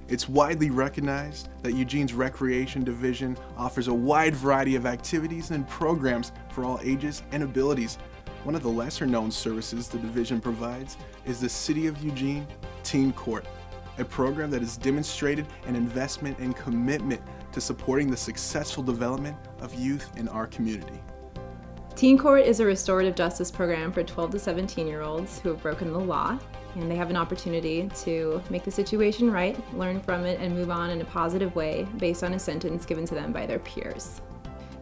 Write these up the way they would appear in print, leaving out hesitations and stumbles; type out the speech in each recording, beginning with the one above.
It's widely recognized that Eugene's Recreation Division offers a wide variety of activities and programs for all ages and abilities. One of the lesser-known services the division provides is the City of Eugene Teen Court, a program that has demonstrated an investment and commitment to supporting the successful development of youth in our community. Teen Court is a restorative justice program for 12 to 17-year-olds who have broken the law, and they have an opportunity to make the situation right, learn from it, and move on in a positive way based on a sentence given to them by their peers.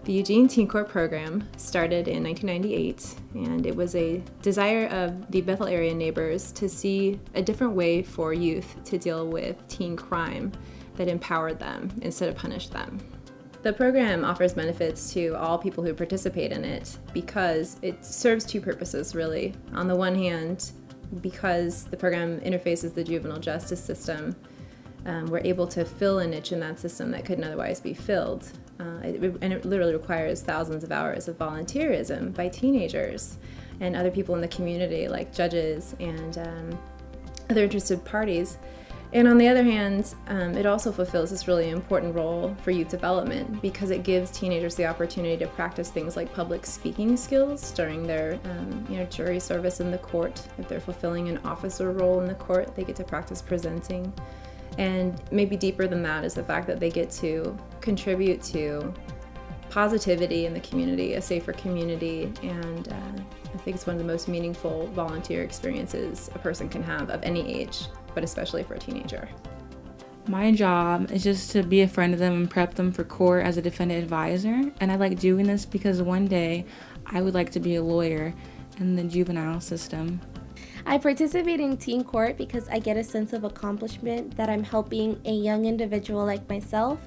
The Eugene Teen Court program started in 1998, and it was a desire of the Bethel area neighbors to see a different way for youth to deal with teen crime that empowered them instead of punished them. The program offers benefits to all people who participate in it because it serves two purposes, really. On the one hand, because the program interfaces the juvenile justice system, we're able to fill a niche in that system that couldn't otherwise be filled. And it literally requires thousands of hours of volunteerism by teenagers and other people in the community, like judges and other interested parties. And on the other hand, it also fulfills this really important role for youth development because it gives teenagers the opportunity to practice things like public speaking skills during their jury service in the court. If they're fulfilling an officer role in the court, they get to practice presenting. And maybe deeper than that is the fact that they get to contribute to positivity in the community, a safer community, and I think it's one of the most meaningful volunteer experiences a person can have of any age, but especially for a teenager. My job is just to be a friend of them and prep them for court as a defendant advisor, and I like doing this because one day I would like to be a lawyer in the juvenile system. I participate in Teen Court because I get a sense of accomplishment that I'm helping a young individual like myself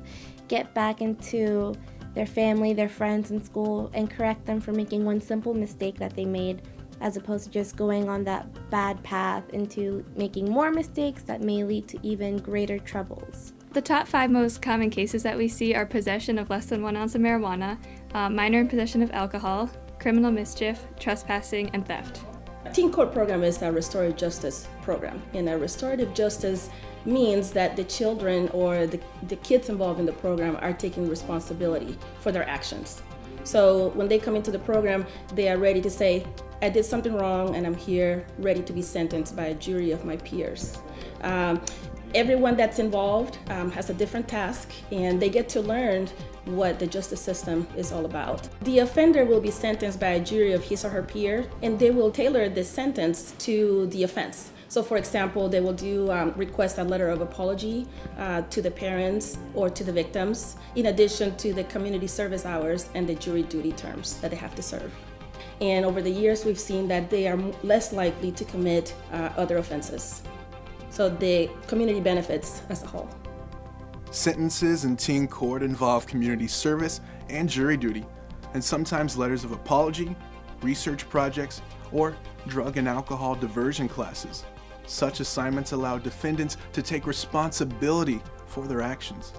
get back into their family, their friends in school, and correct them for making one simple mistake that they made, as opposed to just going on that bad path into making more mistakes that may lead to even greater troubles. The top 5 most common cases that we see are possession of less than 1 ounce of marijuana, minor in possession of alcohol, criminal mischief, trespassing, and theft. Teen Court program is a restorative justice program, and a restorative justice means that the children or the kids involved in the program are taking responsibility for their actions. So when they come into the program, they are ready to say, I did something wrong and I'm here ready to be sentenced by a jury of my peers. Everyone that's involved has a different task, and they get to learn what the justice system is all about. The offender will be sentenced by a jury of his or her peer, and they will tailor the sentence to the offense. So for example, they will request a letter of apology to the parents or to the victims, in addition to the community service hours and the jury duty terms that they have to serve. And over the years, we've seen that they are less likely to commit other offenses. So the community benefits as a whole. Sentences in teen court involve community service and jury duty, and sometimes letters of apology, research projects, or drug and alcohol diversion classes. Such assignments allow defendants to take responsibility for their actions.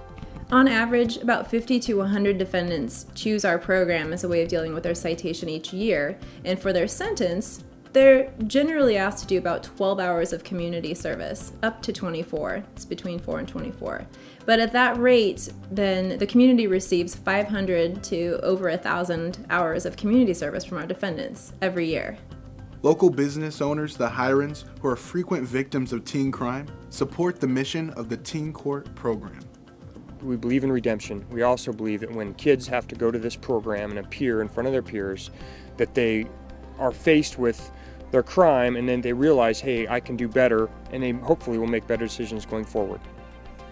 On average, about 50 to 100 defendants choose our program as a way of dealing with their citation each year, and for their sentence, they're generally asked to do about 12 hours of community service, up to 24. It's between 4 and 24. But at that rate, then the community receives 500 to over 1,000 hours of community service from our defendants every year. Local business owners, the Hirons, who are frequent victims of teen crime, support the mission of the Teen Court program. We believe in redemption. We also believe that when kids have to go to this program and appear in front of their peers, that they are faced with their crime and then they realize, hey, I can do better, and they hopefully will make better decisions going forward.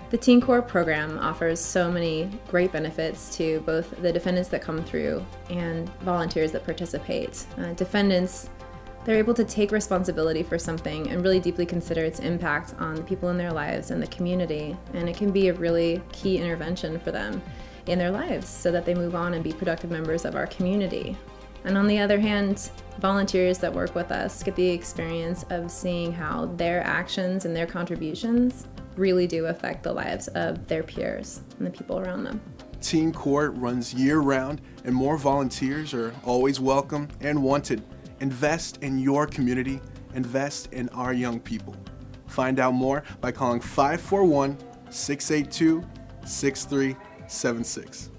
The Teen Court program offers so many great benefits to both the defendants that come through and volunteers that participate. Defendants, they're able to take responsibility for something and really deeply consider its impact on the people in their lives and the community, and it can be a really key intervention for them in their lives so that they move on and be productive members of our community. And on the other hand, volunteers that work with us get the experience of seeing how their actions and their contributions really do affect the lives of their peers and the people around them. Teen Court runs year-round, and more volunteers are always welcome and wanted. Invest in your community. Invest in our young people. Find out more by calling 541 682 6376.